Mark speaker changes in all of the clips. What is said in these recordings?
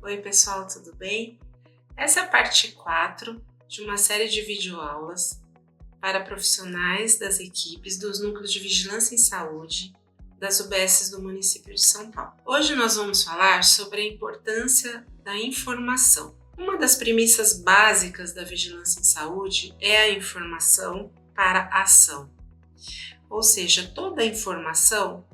Speaker 1: Oi pessoal, tudo bem? Essa é a parte 4 de uma série de videoaulas para profissionais das equipes dos Núcleos de Vigilância em Saúde das UBSs do município de São Paulo. Hoje nós vamos falar sobre a importância da informação. Uma das premissas básicas da vigilância em saúde é a informação para a ação. Ou seja, toda informação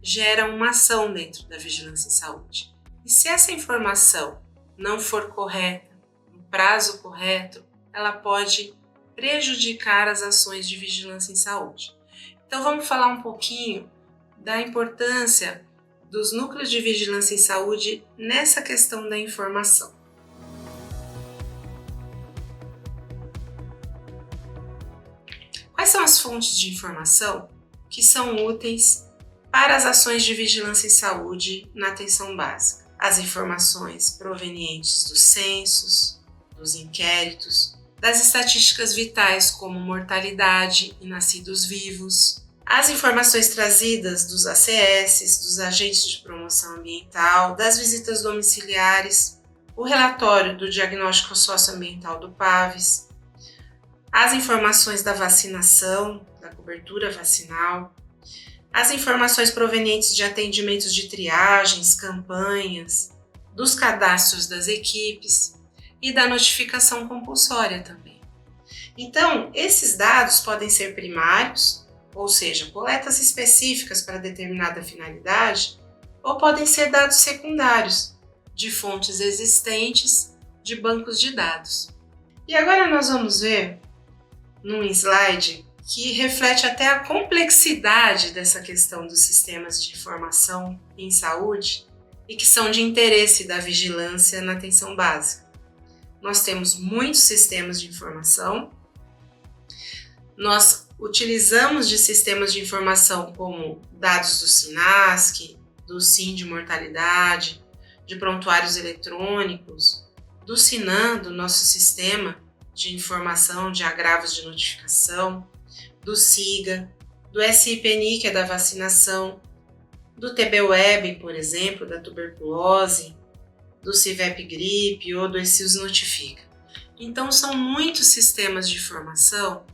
Speaker 1: gera uma ação dentro da vigilância em saúde. E se essa informação não for correta, no prazo correto, ela pode prejudicar as ações de vigilância em saúde. Então vamos falar um pouquinho da importância dos núcleos de vigilância em saúde nessa questão da informação. Quais são as fontes de informação que são úteis para as ações de vigilância em saúde na atenção básica? As informações provenientes dos censos, dos inquéritos, das estatísticas vitais como mortalidade e nascidos vivos, as informações trazidas dos ACS, dos agentes de promoção ambiental, das visitas domiciliares, o relatório do diagnóstico socioambiental do PAVES, as informações da vacinação, da cobertura vacinal, as informações provenientes de atendimentos de triagens, campanhas, dos cadastros das equipes e da notificação compulsória também. Então, esses dados podem ser primários, ou seja, coletas específicas para determinada finalidade, ou podem ser dados secundários, de fontes existentes, de bancos de dados. E agora nós vamos ver num slide que reflete até a complexidade dessa questão dos sistemas de informação em saúde e que são de interesse da vigilância na atenção básica. Nós temos muitos sistemas de informação, nós utilizamos de sistemas de informação como dados do SINASC, do SIM de mortalidade, de prontuários eletrônicos, do SINAM, do nosso sistema de informação de agravos de notificação, do SIGA, do SIPNI, que é da vacinação, do TB-Web, por exemplo, da tuberculose, do CIVEP-Gripe ou do ECIUS Notifica. Então, são muitos sistemas de informação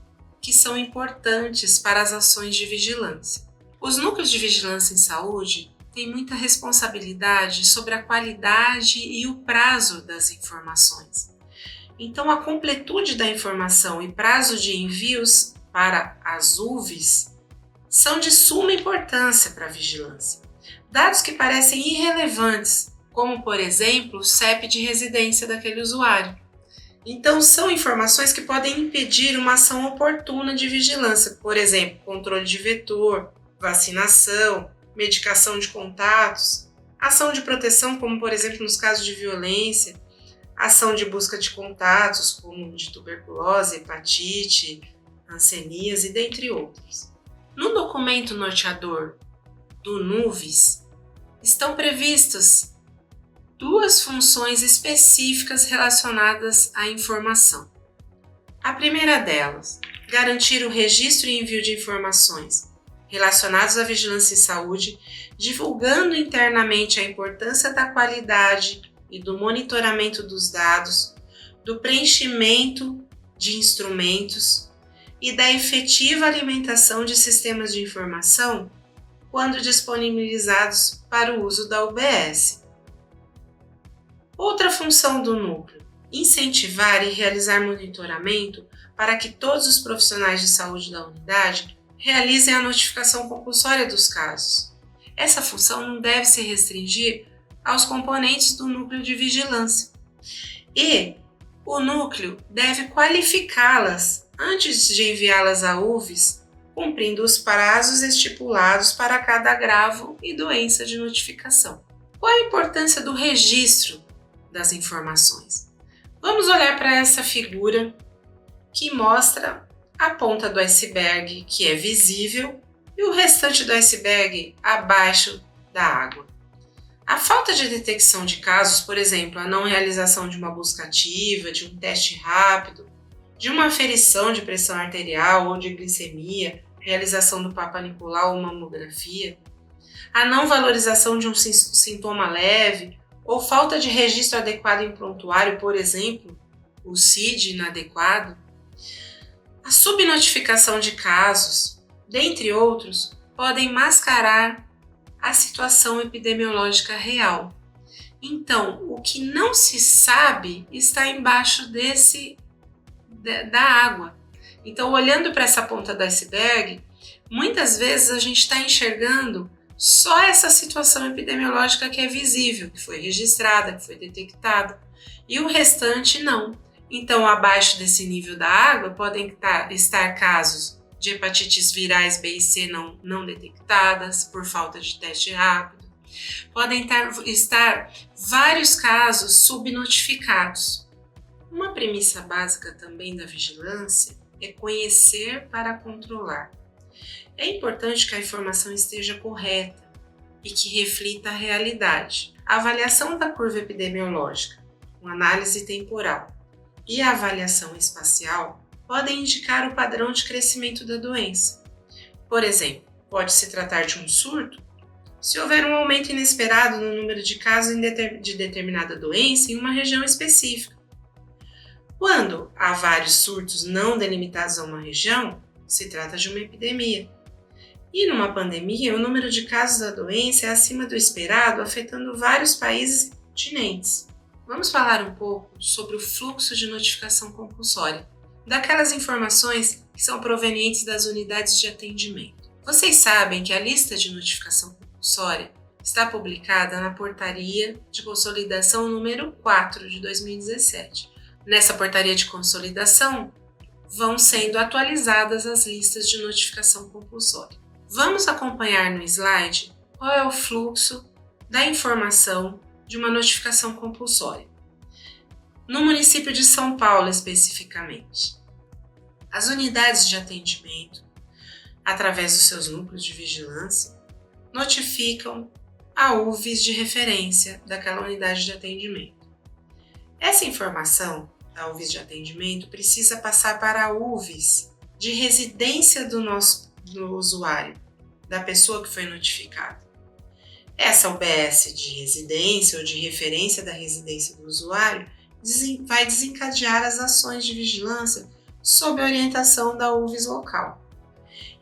Speaker 1: que são importantes para as ações de vigilância. Os núcleos de vigilância em saúde têm muita responsabilidade sobre a qualidade e o prazo das informações. Então, a completude da informação e prazo de envios para as UVs são de suma importância para a vigilância. Dados que parecem irrelevantes, como por exemplo o CEP de residência daquele usuário. Então são informações que podem impedir uma ação oportuna de vigilância, por exemplo, controle de vetor, vacinação, medicação de contatos, ação de proteção, como por exemplo nos casos de violência, ação de busca de contatos, como de tuberculose, hepatite, hanseníase, dentre outros. No documento norteador do NUVIS, estão previstas duas funções específicas relacionadas à informação. A primeira delas, garantir o registro e envio de informações relacionadas à vigilância em saúde, divulgando internamente a importância da qualidade e do monitoramento dos dados, do preenchimento de instrumentos e da efetiva alimentação de sistemas de informação quando disponibilizados para o uso da UBS. Outra função do núcleo: incentivar e realizar monitoramento para que todos os profissionais de saúde da unidade realizem a notificação compulsória dos casos. Essa função não deve se restringir aos componentes do núcleo de vigilância. E o núcleo deve qualificá-las antes de enviá-las a UVs, cumprindo os prazos estipulados para cada agravo e doença de notificação. Qual a importância do registro das informações? Vamos olhar para essa figura que mostra a ponta do iceberg, que é visível, e o restante do iceberg abaixo da água. A falta de detecção de casos, por exemplo, a não realização de uma busca ativa, de um teste rápido, de uma aferição de pressão arterial ou de glicemia, realização do Papa Nicolau ou mamografia, a não valorização de um sintoma leve ou falta de registro adequado em prontuário, por exemplo, o CID inadequado, a subnotificação de casos, dentre outros, podem mascarar a situação epidemiológica real. Então, o que não se sabe está embaixo da água. Então, olhando para essa ponta do iceberg, muitas vezes a gente está enxergando só essa situação epidemiológica que é visível, que foi registrada, que foi detectada, e o restante não. Então, abaixo desse nível da água podem estar casos de hepatites virais B e C não detectadas por falta de teste rápido. Podem estar vários casos subnotificados. Uma premissa básica também da vigilância é conhecer para controlar. É importante que a informação esteja correta e que reflita a realidade. A avaliação da curva epidemiológica, com análise temporal, e a avaliação espacial podem indicar o padrão de crescimento da doença. Por exemplo, pode se tratar de um surto se houver um aumento inesperado no número de casos de determinada doença em uma região específica. Quando há vários surtos não delimitados a uma região, se trata de uma epidemia. E numa pandemia, o número de casos da doença é acima do esperado, afetando vários países e continentes. Vamos falar um pouco sobre o fluxo de notificação compulsória, daquelas informações que são provenientes das unidades de atendimento. Vocês sabem que a lista de notificação compulsória está publicada na Portaria de Consolidação número 4 de 2017. Nessa portaria de consolidação, vão sendo atualizadas as listas de notificação compulsória. Vamos acompanhar no slide qual é o fluxo da informação de uma notificação compulsória. No município de São Paulo, especificamente, as unidades de atendimento, através dos seus núcleos de vigilância, notificam a UVS de referência daquela unidade de atendimento. Essa informação da UVS de atendimento precisa passar para a UVS de residência do usuário, da pessoa que foi notificada. Essa UBS de residência ou de referência da residência do usuário vai desencadear as ações de vigilância sob a orientação da UVS local.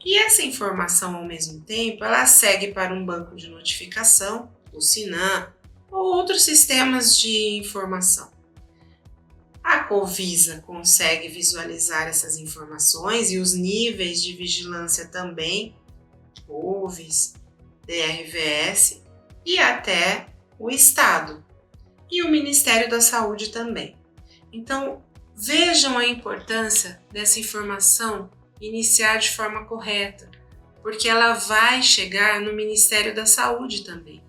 Speaker 1: E essa informação, ao mesmo tempo, ela segue para um banco de notificação, o SINAM, ou outros sistemas de informação. A Covisa consegue visualizar essas informações e os níveis de vigilância também, UVS, DRVS, e até o Estado e o Ministério da Saúde também. Então, vejam a importância dessa informação iniciar de forma correta, porque ela vai chegar no Ministério da Saúde também.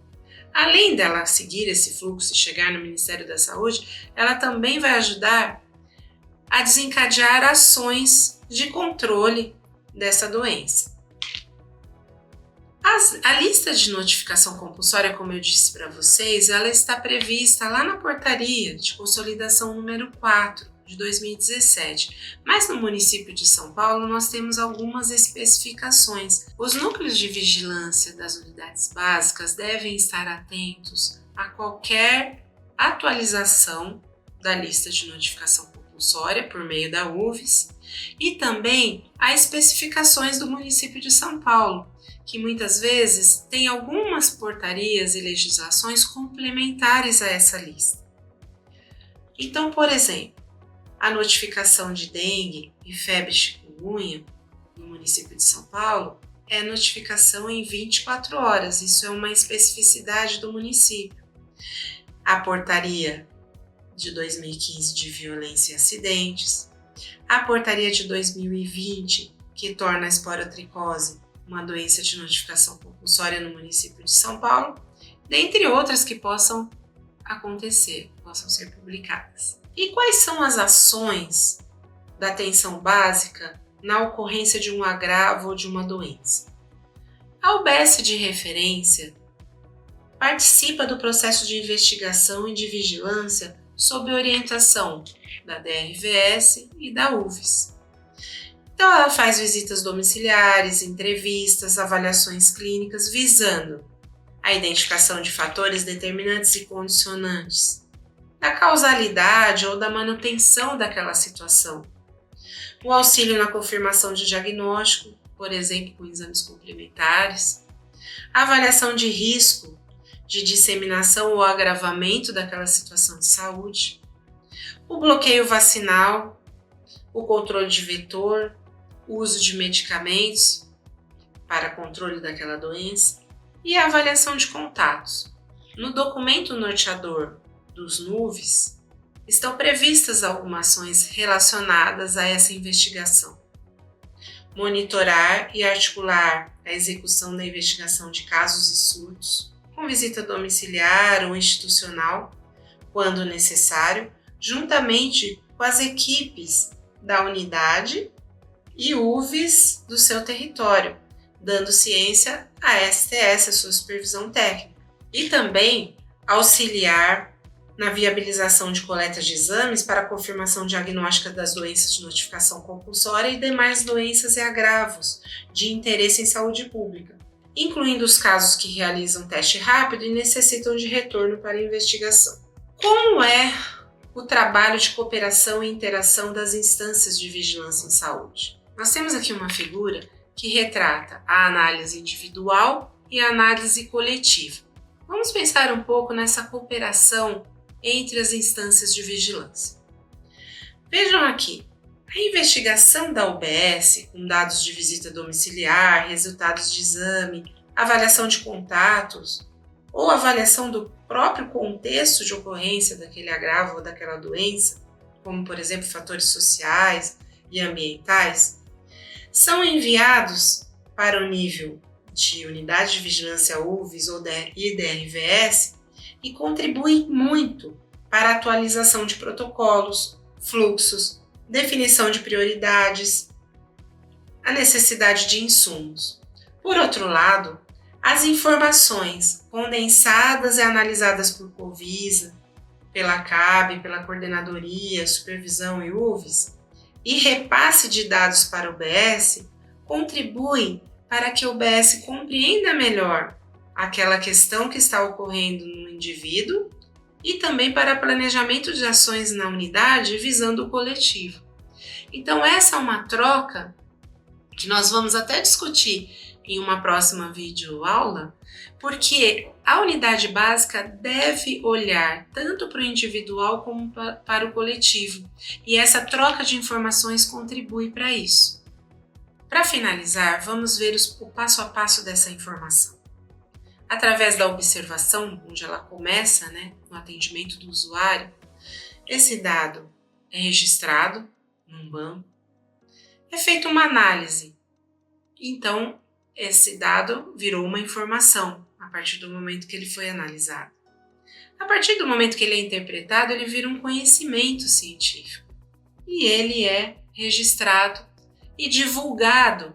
Speaker 1: Além dela seguir esse fluxo e chegar no Ministério da Saúde, ela também vai ajudar a desencadear ações de controle dessa doença. A lista de notificação compulsória, como eu disse para vocês, ela está prevista lá na Portaria de Consolidação número 4 de 2017, mas no município de São Paulo nós temos algumas especificações. Os núcleos de vigilância das unidades básicas devem estar atentos a qualquer atualização da lista de notificação compulsória por meio da UVS e também a especificações do município de São Paulo, que muitas vezes tem algumas portarias e legislações complementares a essa lista. Então, por exemplo, a notificação de dengue e febre chikungunya no município de São Paulo é notificação em 24 horas, isso é uma especificidade do município. A portaria de 2015 de violência e acidentes, a portaria de 2020 que torna a esporotricose uma doença de notificação compulsória no município de São Paulo, dentre outras que possam acontecer, possam ser publicadas. E quais são as ações da atenção básica na ocorrência de um agravo ou de uma doença? A UBS de referência participa do processo de investigação e de vigilância sob orientação da DRVS e da UVS. Então, ela faz visitas domiciliares, entrevistas, avaliações clínicas, visando a identificação de fatores determinantes e condicionantes, da causalidade ou da manutenção daquela situação, o auxílio na confirmação de diagnóstico, por exemplo, com exames complementares, a avaliação de risco de disseminação ou agravamento daquela situação de saúde, o bloqueio vacinal, o controle de vetor, o uso de medicamentos para controle daquela doença e a avaliação de contatos. No documento norteador dos NUVs, estão previstas algumas ações relacionadas a essa investigação. Monitorar e articular a execução da investigação de casos e surtos, com visita domiciliar ou institucional, quando necessário, juntamente com as equipes da unidade e UVs do seu território, dando ciência à STS, a sua supervisão técnica, e também auxiliar na viabilização de coletas de exames para a confirmação diagnóstica das doenças de notificação compulsória e demais doenças e agravos de interesse em saúde pública, incluindo os casos que realizam teste rápido e necessitam de retorno para a investigação. Como é o trabalho de cooperação e interação das instâncias de vigilância em saúde? Nós temos aqui uma figura que retrata a análise individual e a análise coletiva. Vamos pensar um pouco nessa cooperação entre as instâncias de vigilância. Vejam aqui, a investigação da UBS, com dados de visita domiciliar, resultados de exame, avaliação de contatos ou avaliação do próprio contexto de ocorrência daquele agravo ou daquela doença, como por exemplo fatores sociais e ambientais, são enviados para o nível de unidade de vigilância UVS ou IDRVS e contribuem muito para a atualização de protocolos, fluxos, definição de prioridades, a necessidade de insumos. Por outro lado, as informações condensadas e analisadas por Covisa, pela CAB, pela Coordenadoria, Supervisão e UVS, e repasse de dados para o UBS contribuem para que o UBS compreenda melhor aquela questão que está ocorrendo no indivíduo e também para planejamento de ações na unidade visando o coletivo. Então essa é uma troca que nós vamos até discutir em uma próxima videoaula, porque a unidade básica deve olhar tanto para o individual como para o coletivo, e essa troca de informações contribui para isso. Para finalizar, vamos ver o passo a passo dessa informação. Através da observação, onde ela começa, no atendimento do usuário, esse dado é registrado num banco, é feita uma análise, então esse dado virou uma informação a partir do momento que ele foi analisado. A partir do momento que ele é interpretado, ele vira um conhecimento científico e ele é registrado e divulgado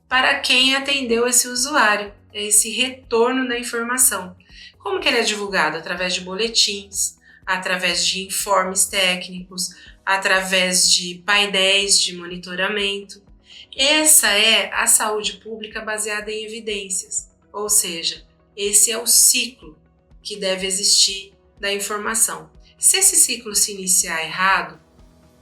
Speaker 1: para quem atendeu esse usuário, esse retorno da informação. Como que ele é divulgado? Através de boletins, através de informes técnicos, através de painéis de monitoramento. Essa é a saúde pública baseada em evidências, ou seja, esse é o ciclo que deve existir da informação. Se esse ciclo se iniciar errado,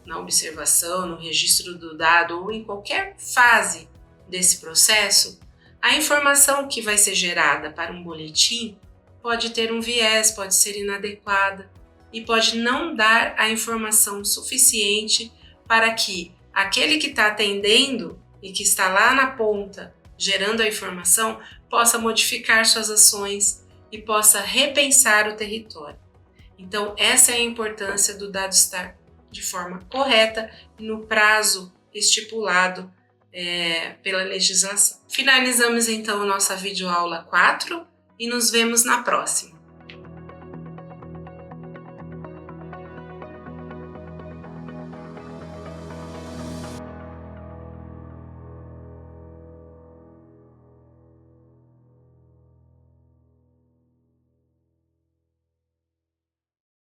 Speaker 1: na observação, no registro do dado ou em qualquer fase desse processo, a informação que vai ser gerada para um boletim pode ter um viés, pode ser inadequada e pode não dar a informação suficiente para que aquele que está atendendo e que está lá na ponta gerando a informação possa modificar suas ações e possa repensar o território. Então, essa é a importância do dado estar de forma correta e no prazo estipulado pela legislação. Finalizamos então a nossa videoaula 4 e nos vemos na próxima.